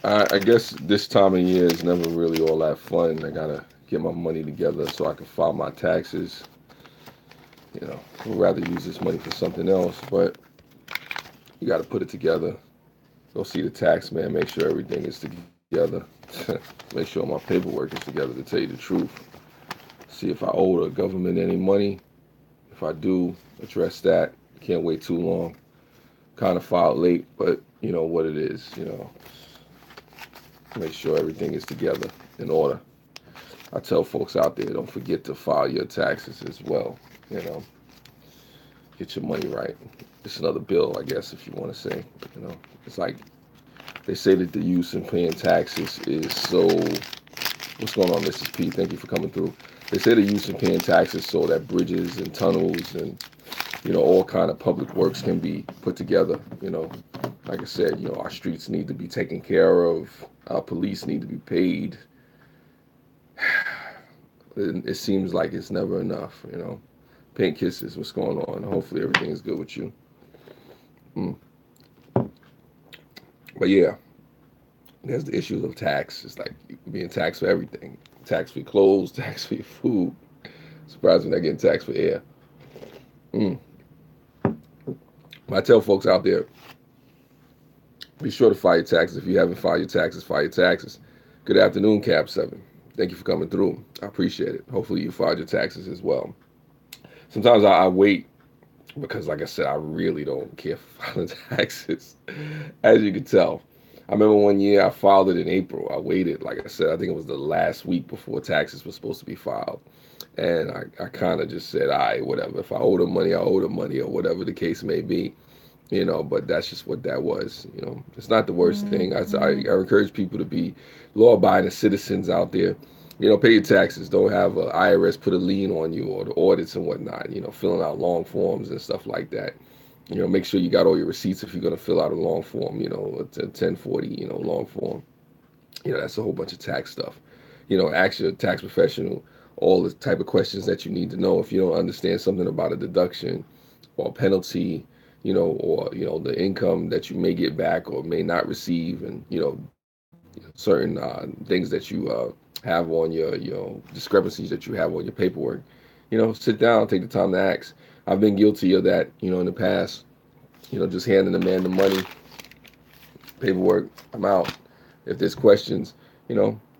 I guess this time of year is never really all that fun. I gotta get my money together so I can file my taxes. I'd rather use this money for something else, but you gotta put it together. Go see the tax man, make sure everything is together. Make sure my paperwork is together, to tell you the truth. See if I owe the government any money. If I do, address that. Can't wait too long. Kind of filed late, but you know what it is. Make sure everything is together in order. I tell folks out there, don't forget to file your taxes as well. You know, get your money right. It's another bill, I guess, if you want to say. It's like they say that the use in paying taxes is so. What's going on, Mrs. P? Thank you for coming through. They say the use in paying taxes so that bridges and tunnels and all kind of public works can be put together. Like I said, our streets need to be taken care of. Our police need to be paid. It seems like it's never enough. Pink kisses, what's going on? Hopefully everything is good with you. Mm. But yeah, there's the issues of tax. It's like being taxed for everything. Tax for clothes, tax for food. Surprised we're not getting taxed for air. Mm. I tell folks out there, be sure to file your taxes. If you haven't filed your taxes, file your taxes. Good afternoon, Cap 7. Thank you for coming through. I appreciate it. Hopefully you filed your taxes as well. Sometimes I wait because, like I said, I really don't care for filing taxes, as you can tell. I remember one year I filed it in April. I waited, like I said, I think it was the last week before taxes were supposed to be filed. And I kind of just said, all right, whatever. If I owe the money, I owe the money, or whatever the case may be. But that's just what that was. It's not the worst thing. I encourage people to be law-abiding citizens out there. Pay your taxes. Don't have a IRS put a lien on you or the audits and whatnot. Filling out long forms and stuff like that. Make sure you got all your receipts if you're going to fill out a long form. A 1040, long form. That's a whole bunch of tax stuff. Ask your tax professional all the type of questions that you need to know if you don't understand something about a deduction or a penalty, or the income that you may get back or may not receive, and certain things that you have on your discrepancies that you have on your paperwork. Sit down, take the time to ask. I've been guilty of that, in the past. Just handing the man the money, paperwork. I'm out. If there's questions,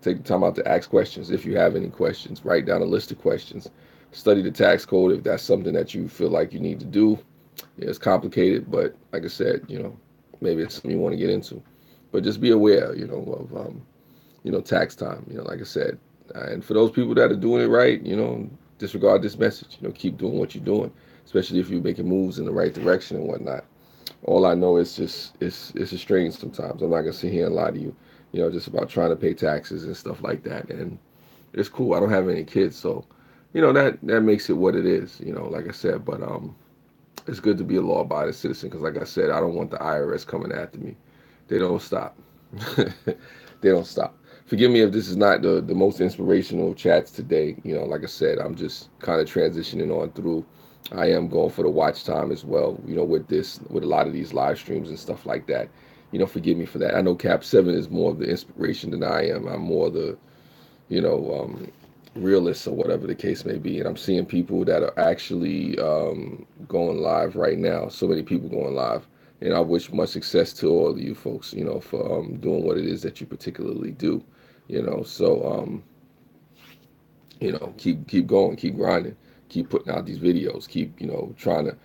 take the time out to ask questions. If you have any questions, write down a list of questions. Study the tax code if that's something that you feel like you need to do. Yeah, it's complicated, but like I said, maybe it's something you want to get into. But just be aware, of tax time. Like I said, and for those people that are doing it right, disregard this message. Keep doing what you're doing, especially if you're making moves in the right direction and whatnot. All I know is just it's a strain sometimes. I'm not gonna sit here and lie to you. Just about trying to pay taxes and stuff like that. And it's cool. I don't have any kids, so that makes it what it is. Like I said, but it's good to be a law-abiding citizen because, like I said, I don't want the IRS coming after me. They don't stop. They don't stop. Forgive me if this is not the most inspirational chats today. Like I said, I'm just kind of transitioning on through. I am going for the watch time as well, with a lot of these live streams and stuff like that. Forgive me for that. I know Cap 7 is more of the inspiration than I am. I'm more the, you know, um, realist or whatever the case may be. And I'm seeing people that are actually going live right now. So many people going live. And I wish much success to all of you folks, for doing what it is that you particularly do. So keep going, keep grinding, keep putting out these videos, keep trying to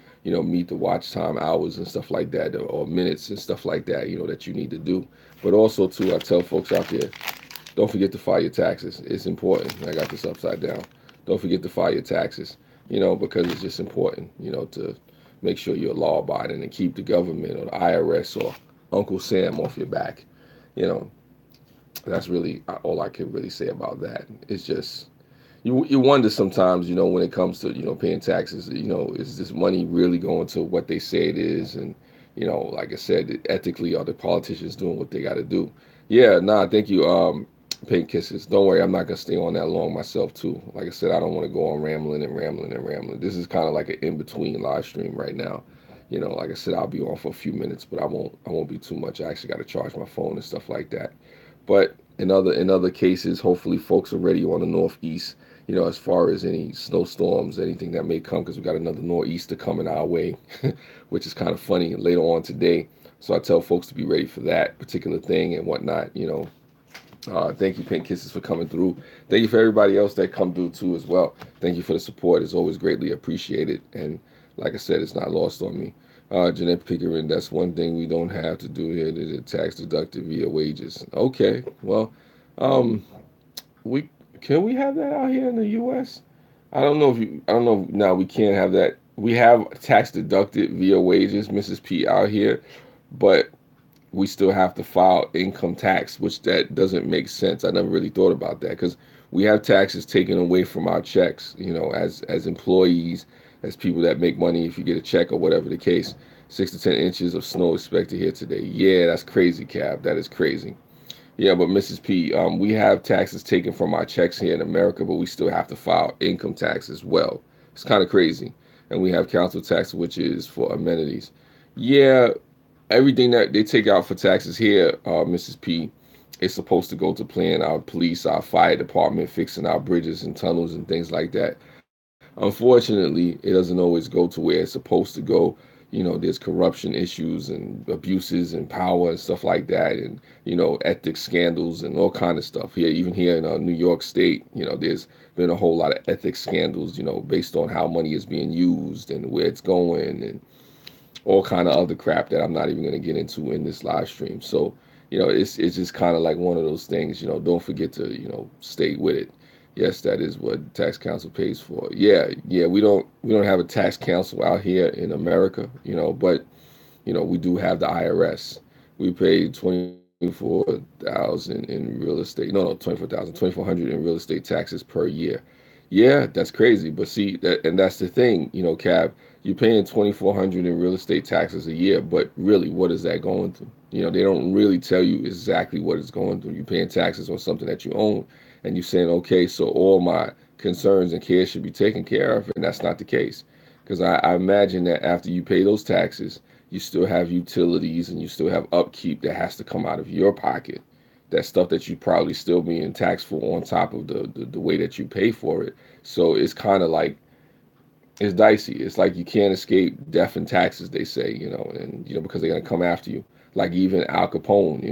meet the watch time hours and stuff like that, or minutes and stuff like that, that you need to do. But also too, I tell folks out there, don't forget to file your taxes. It's important. I got this upside down. Don't forget to file your taxes, because it's just important, to make sure you're law abiding and keep the government or the IRS or Uncle Sam off your back. You know, that's really all I can really say about that. It's just you wonder sometimes, when it comes to paying taxes, is this money really going to what they say it is? And like I said, ethically, are the politicians doing what they got to do? Yeah, nah, thank you, Pink Kisses. Don't worry, I'm not gonna stay on that long myself too. Like I said, I don't want to go on rambling and rambling and rambling. This is kind of like an in between live stream right now. Like I said, I'll be on for a few minutes, but I won't be too much. I actually got to charge my phone and stuff like that. But in other cases, hopefully folks are ready on the northeast. As far as any snowstorms, anything that may come, because we got another nor'easter coming our way, which is kind of funny later on today. So I tell folks to be ready for that particular thing and whatnot. Thank you, Pink Kisses, for coming through. Thank you for everybody else that come through too as well. Thank you for the support. It's always greatly appreciated. And like I said, it's not lost on me. Jeanette Pickering, that's one thing we don't have to do here. Is it tax deducted via wages? Okay, well, um, we can we have that out here in the U.S.? I don't know. Now we can't have that. We have tax deducted via wages, Mrs. P, out here, but we still have to file income tax, which that doesn't make sense. I never really thought about that because we have taxes taken away from our checks, as employees, as people that make money. If you get a check or whatever the case, 6 to 10 inches of snow expected here today. Yeah, that's crazy, Cab. That is crazy. Yeah, but Mrs. P, we have taxes taken from our checks here in America, but we still have to file income tax as well. It's kind of crazy. And we have council tax, which is for amenities. Yeah, everything that they take out for taxes here, Mrs. P, is supposed to go to plan our police, our fire department, fixing our bridges and tunnels and things like that. Unfortunately, it doesn't always go to where it's supposed to go. There's corruption issues and abuses and power and stuff like that, and ethics scandals and all kind of stuff here. Even here in New York State, there's been a whole lot of ethics scandals, based on how money is being used and where it's going, and all kind of other crap that I'm not even going to get into in this live stream. So, it's just kind of like one of those things. Don't forget to stay with it. Yes, that is what tax council pays for. Yeah, we don't have a tax council out here in America, but we do have the IRS. We pay 24,000 in real estate. No, 24,000, 2,400 in real estate taxes per year. Yeah, that's crazy. But see that, and that's the thing, Cab. You're paying 2,400 in real estate taxes a year, but really, what is that going through? They don't really tell you exactly what it's going through. You're paying taxes on something that you own, and you're saying, okay, so all my concerns and care should be taken care of, and that's not the case. Because I imagine that after you pay those taxes, you still have utilities and you still have upkeep that has to come out of your pocket. That stuff that you probably still being taxed for on top of the way that you pay for it. So it's kind of like, it's dicey. It's like you can't escape death and taxes, they say, and because they're gonna come after you. Like even Al Capone,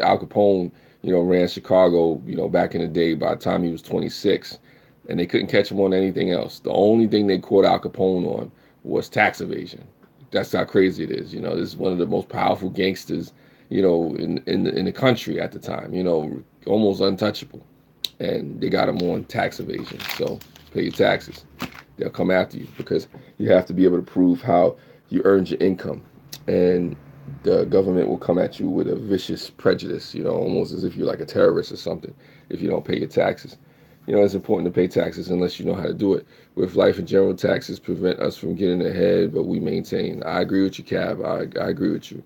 Al Capone, ran Chicago, back in the day. By the time he was 26, and they couldn't catch him on anything else. The only thing they caught Al Capone on was tax evasion. That's how crazy it is. This is one of the most powerful gangsters, in the country at the time. Almost untouchable, and they got him on tax evasion. So pay your taxes. They'll come after you because you have to be able to prove how you earned your income, and the government will come at you with a vicious prejudice, almost as if you're like a terrorist or something if you don't pay your taxes. It's important to pay taxes unless you know how to do it. With life in general, taxes prevent us from getting ahead, but we maintain. I agree with you, Cab. I agree with you.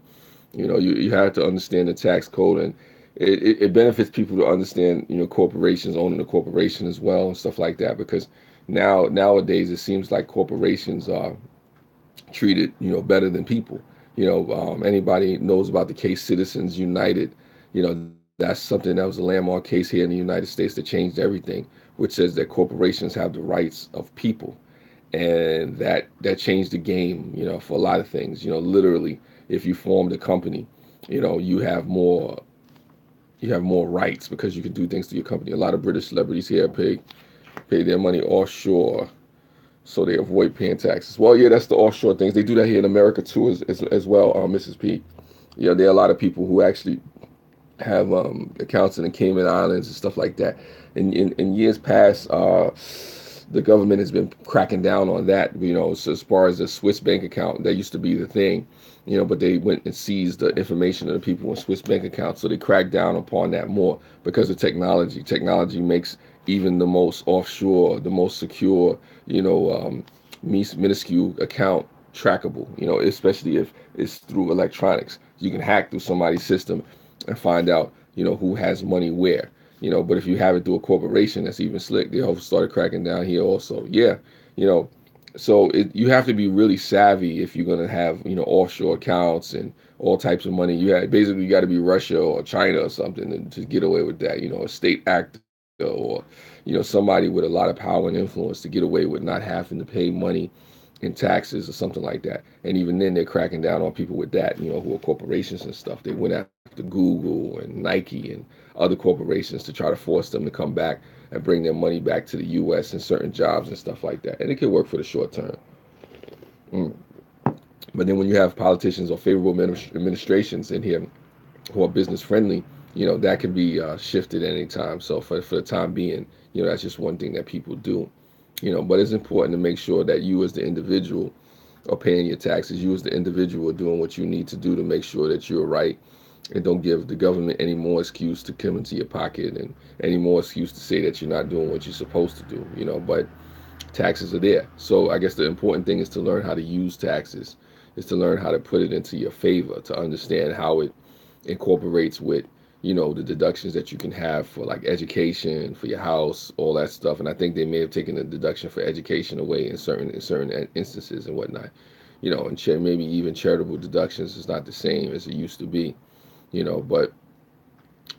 You have to understand the tax code, and it benefits people to understand, corporations, owning a corporation as well and stuff like that, because nowadays it seems like corporations are treated, better than people. Anybody knows about the case Citizens United. That's something that was a landmark case here in the United States that changed everything, which says that corporations have the rights of people, and that changed the game, for a lot of things. Literally, if you formed a company, you have more rights because you can do things to your company. A lot of British celebrities here pay their money offshore, so they avoid paying taxes. Well, yeah, that's the offshore things. They do that here in America too, as well, Mrs. P. There are a lot of people who actually have accounts in the Cayman Islands and stuff like that. In years past, the government has been cracking down on that. So as far as a Swiss bank account, that used to be the thing. But they went and seized the information of the people in Swiss bank accounts. So they cracked down upon that more because of technology. Technology makes even the most offshore, the most secure, minuscule account trackable, especially if it's through electronics. You can hack through somebody's system and find out, who has money where. But if you have it through a corporation, that's even slick. They have started cracking down here also. Yeah, So you have to be really savvy if you're going to have, offshore accounts and all types of money. You got to be Russia or China or something to get away with that. A state actor or, somebody with a lot of power and influence to get away with not having to pay money in taxes or something like that. And even then, they're cracking down on people with that, who are corporations and stuff. They went after Google and Nike and other corporations to try to force them to come back and bring their money back to the U.S. and certain jobs and stuff like that. And it could work for the short term. Mm. But then when you have politicians or favorable administrations in here who are business friendly, that can be shifted at any time. So for the time being, that's just one thing that people do. But it's important to make sure that you as the individual are paying your taxes. You as the individual are doing what you need to do to make sure that you're right, and don't give the government any more excuse to come into your pocket and any more excuse to say that you're not doing what you're supposed to do. But taxes are there. So I guess the important thing is to learn how to use taxes, is to learn how to put it into your favor, to understand how it incorporates with, the deductions that you can have for like education, for your house, all that stuff. And I think they may have taken the deduction for education away in certain instances and whatnot. And maybe even charitable deductions is not the same as it used to be. But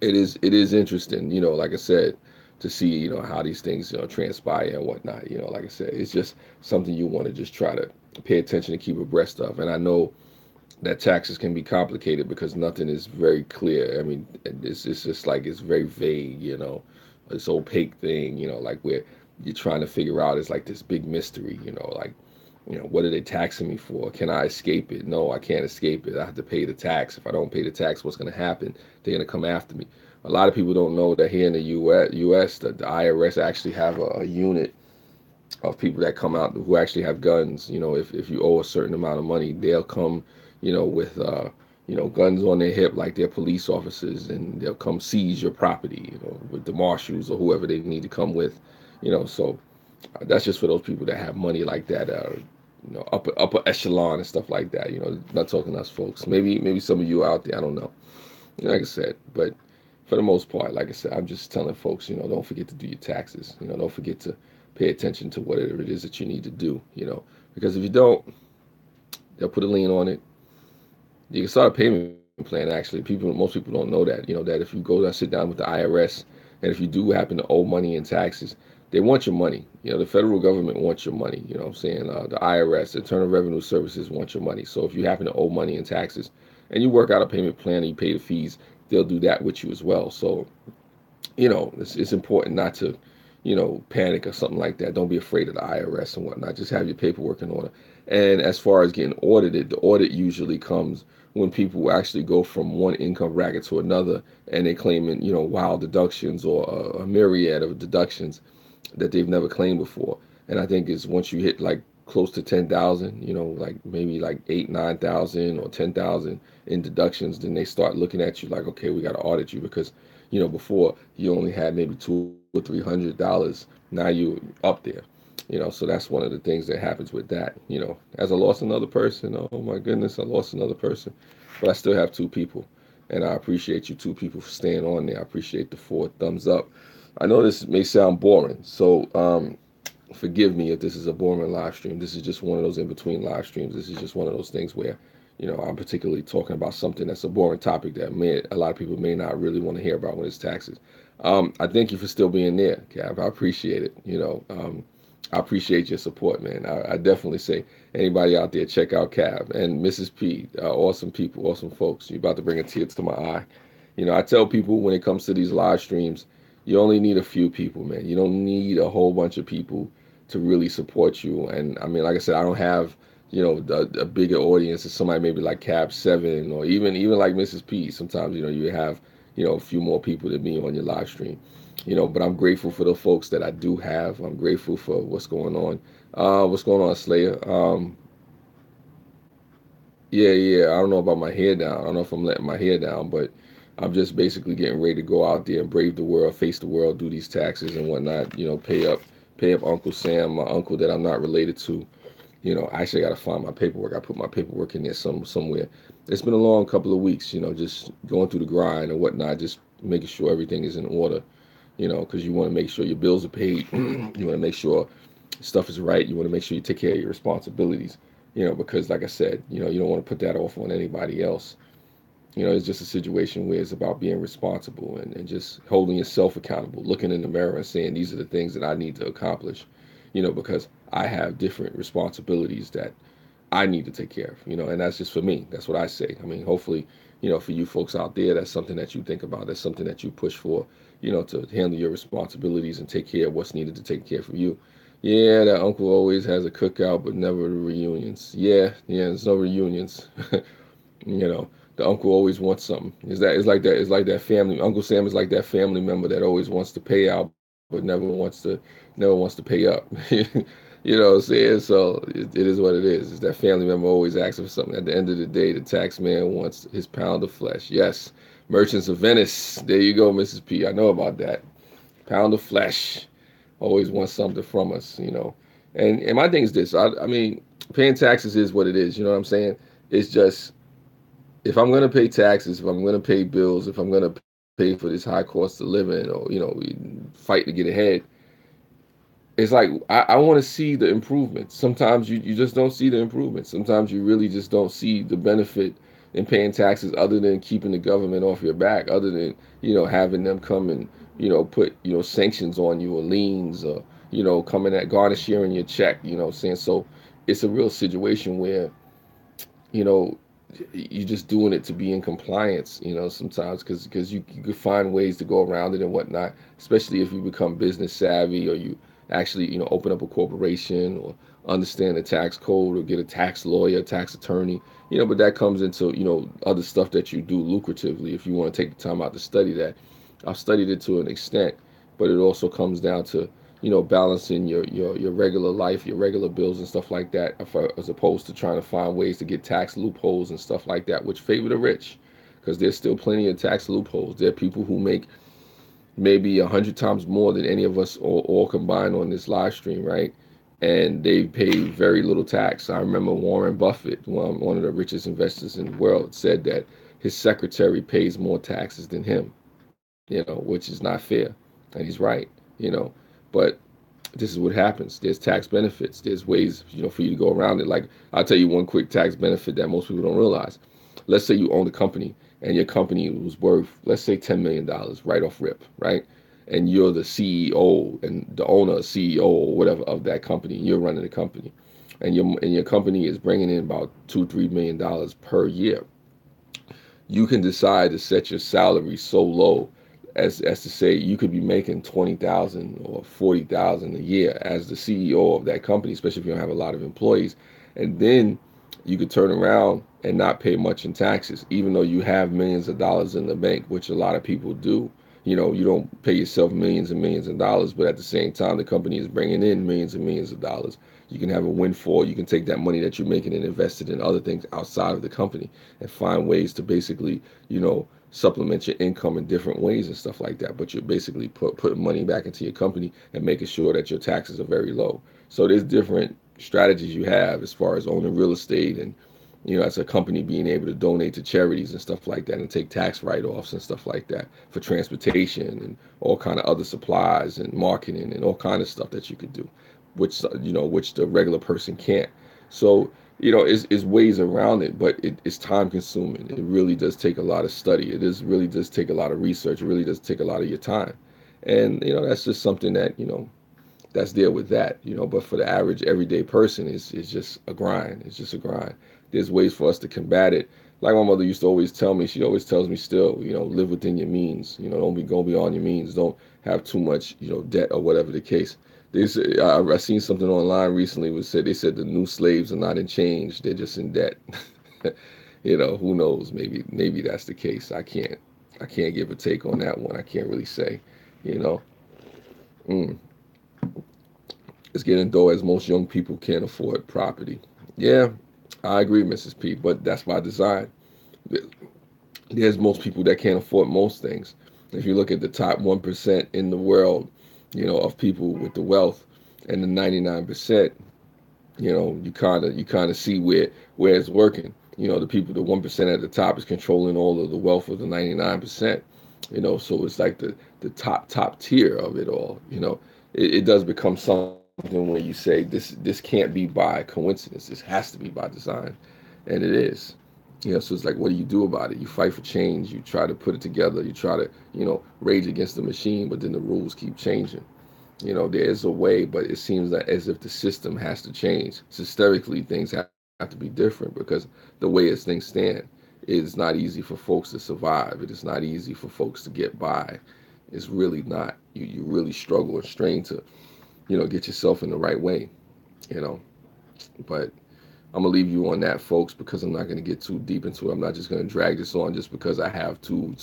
it is interesting, like I said, to see, how these things, transpire and whatnot. Like I said, it's just something you want to just try to pay attention and keep abreast of. And I know that taxes can be complicated because nothing is very clear. I mean, it's just like it's very vague, this opaque thing, like where you're trying to figure out is like this big mystery, like, what are they taxing me for? Can I escape it? No, I can't escape it. I have to pay the tax. If I don't pay the tax, what's going to happen? They're going to come after me. A lot of people don't know that here in the U.S. The IRS actually have a unit of people that come out who actually have guns. If you owe a certain amount of money, they'll come, with guns on their hip like they're police officers, and they'll come seize your property, with the marshals or whoever they need to come with, So that's just for those people that have money like that, upper echelon and stuff like that. Not talking to us folks. Maybe some of you out there, I don't know. Like I said, but for the most part, like I said, I'm just telling folks, don't forget to do your taxes. Don't forget to pay attention to whatever it is that you need to do. Because if you don't, they'll put a lien on it. You can start a payment plan. Actually, most people don't know that. That if you go and sit down with the IRS, and if you do happen to owe money in taxes, they want your money. The federal government wants your money. What I'm saying, the IRS, the Internal Revenue Services, want your money. So if you happen to owe money in taxes, and you work out a payment plan and you pay the fees, they'll do that with you as well. So it's important not to, panic or something like that. Don't be afraid of the IRS and whatnot. Just have your paperwork in order. And as far as getting audited, the audit usually comes when people actually go from one income bracket to another, and they claim in, wild deductions or a myriad of deductions that they've never claimed before. And I think it's once you hit like close to 10,000, like maybe like 8, 9,000 or 10,000 in deductions, then they start looking at you like, okay, we got to audit you because, before you only had maybe $200 or $300. Now you up there, so that's one of the things that happens with that. As I lost another person, oh my goodness, I lost another person, but I still have two people, and I appreciate you two people for staying on there. I appreciate the 4 thumbs up. I know this may sound boring, so forgive me if this is a boring live stream. This is just one of those in between live streams. This is just one of those things where, I'm particularly talking about something that's a boring topic that a lot of people may not really want to hear about when it's taxes. I thank you for still being there, Cav. I appreciate it. I appreciate your support, man. I definitely say anybody out there, check out Cav and Mrs. P. Awesome people, awesome folks. You're about to bring a tear to my eye. I tell people when it comes to these live streams, you only need a few people, man. You don't need a whole bunch of people to really support you. And I mean, like I said, I don't have, a bigger audience as somebody maybe like Cab 7 or even like Mrs. P. Sometimes, you have, a few more people than me on your live stream. But I'm grateful for the folks that I do have. I'm grateful for what's going on. What's going on, Slayer? Yeah. I don't know about my hair down. I don't know if I'm letting my hair down, but I'm just basically getting ready to go out there and brave the world, face the world, do these taxes and whatnot. Pay up Uncle Sam, my uncle that I'm not related to. I actually got to find my paperwork. I put my paperwork in there somewhere. It's been a long couple of weeks, just going through the grind and whatnot, just making sure everything is in order, because you want to make sure your bills are paid. You want to make sure stuff is right. You want to make sure you take care of your responsibilities, because like I said, you don't want to put that off on anybody else. It's just a situation where it's about being responsible and just holding yourself accountable, looking in the mirror and saying, these are the things that I need to accomplish, because I have different responsibilities that I need to take care of, and that's just for me. That's what I say. I mean, hopefully, for you folks out there, that's something that you think about. That's something that you push for, to handle your responsibilities and take care of what's needed to take care of you. Yeah, that uncle always has a cookout, but never the reunions. Yeah, there's no reunions. You know, the uncle always wants something. It's like that family. Uncle Sam is like that family member that always wants to pay out, but never wants to pay up. You know what I'm saying? So it is what it is. It's that family member always asking for something. At the end of the day, the tax man wants his pound of flesh. Yes, Merchants of Venice. There you go, Mrs. P. I know about that. Pound of flesh. Always wants something from us. And my thing is this. I mean, paying taxes is what it is. You know what I'm saying? It's just, if I'm going to pay taxes, if I'm going to pay bills, if I'm going to pay for this high cost of living, or we fight to get ahead, it's like I want to see the improvements. Sometimes you just don't see the improvements. Sometimes you really just don't see the benefit in paying taxes, other than keeping the government off your back, other than having them come and put sanctions on you, or liens, or coming at garnishing your check. Saying, so it's a real situation where you know you're just doing it to be in compliance, sometimes, because you could find ways to go around it and whatnot, especially if you become business savvy, or you actually open up a corporation, or understand the tax code, or get a tax lawyer, tax attorney. But that comes into other stuff that you do lucratively, if you want to take the time out to study that. I've studied it to an extent, but it also comes down to balancing your regular life, your regular bills and stuff like that, as opposed to trying to find ways to get tax loopholes and stuff like that, which favor the rich, because there's still plenty of tax loopholes. There are people who make maybe 100 times more than any of us all combined on this live stream, right? And they pay very little tax. I remember Warren Buffett, one of the richest investors in the world, said that his secretary pays more taxes than him, which is not fair. And he's right, you know. But this is what happens. There's tax benefits. There's ways, for you to go around it. Like, I'll tell you one quick tax benefit that most people don't realize. Let's say you own a company, and your company was worth, let's say, $10 million right off rip, right? And you're the CEO and the owner, CEO, or whatever of that company. You're running the company, and your company is bringing in about $2-3 million per year. You can decide to set your salary so low as to say you could be making 20,000 or 40,000 a year as the CEO of that company, especially if you don't have a lot of employees. And then you could turn around and not pay much in taxes, even though you have millions of dollars in the bank, which a lot of people do. You don't pay yourself millions and millions of dollars, but at the same time, the company is bringing in millions and millions of dollars. You can have a windfall. You can take that money that you're making and invest it in other things outside of the company, and find ways to basically, supplement your income in different ways and stuff like that. But you're basically putting money back into your company and making sure that your taxes are very low. So there's different strategies you have as far as owning real estate, and as a company, being able to donate to charities and stuff like that, and take tax write-offs and stuff like that for transportation and all kind of other supplies and marketing and all kind of stuff that you could do, which the regular person can't. So it's ways around it, but it's time consuming. It really does take a lot of study. Really does take a lot of research. It really does take a lot of your time, and that's just something that that's there with that. But for the average everyday person, it's just a grind. It's just a grind. There's ways for us to combat it. Like my mother used to always tell me, she always tells me still, live within your means. Don't go beyond your means. Don't have too much, debt or whatever the case. I seen something online recently which said, they said the new slaves are not in change, they're just in debt. Who knows? Maybe that's the case. I can't give a take on that one. I can't really say. You know, mm. It's getting though, as most young people can't afford property. Yeah, I agree, Mrs. P. But that's by design. There's most people that can't afford most things. If you look at the top 1% in the world, of people with the wealth, and the 99%, you kind of see where it's working. The people, the 1% at the top is controlling all of the wealth of the 99%. So it's like the top tier of it all. It does become something something where you say this can't be by coincidence. This has to be by design, and it is. So it's like, what do you do about it? You fight for change. You try to put it together. You try to, rage against the machine, but then the rules keep changing. There is a way, but it seems that as if the system has to change. Systemically, things have to be different because the way as things stand, it's not easy for folks to survive. It is not easy for folks to get by. It's really not. You really struggle and strain to, get yourself in the right way, you know. But I'm gonna leave you on that, folks, because I'm not gonna get too deep into it. I'm not just gonna drag this on just because I have two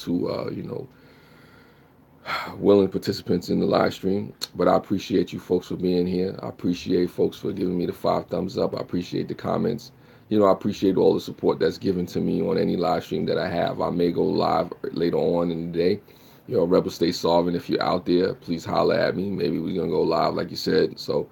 willing participants in the live stream. But I appreciate you folks for being here. I appreciate folks for giving me the 5 thumbs up. I appreciate the comments. I appreciate all the support that's given to me on any live stream that I have. I may go live later on in the day. Rebel Stay Solving, if you're out there, please holler at me. Maybe we're going to go live, like you said. So,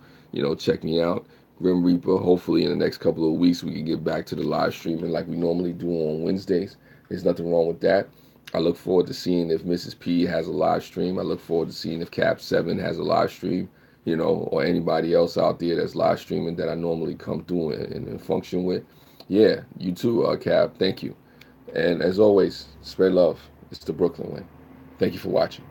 check me out. Grim Reaper, hopefully in the next couple of weeks, we can get back to the live streaming like we normally do on Wednesdays. There's nothing wrong with that. I look forward to seeing if Mrs. P has a live stream. I look forward to seeing if Cap 7 has a live stream, or anybody else out there that's live streaming that I normally come through and function with. Yeah, you too, Cap. Thank you. And as always, spread love. It's the Brooklyn way. Thank you for watching.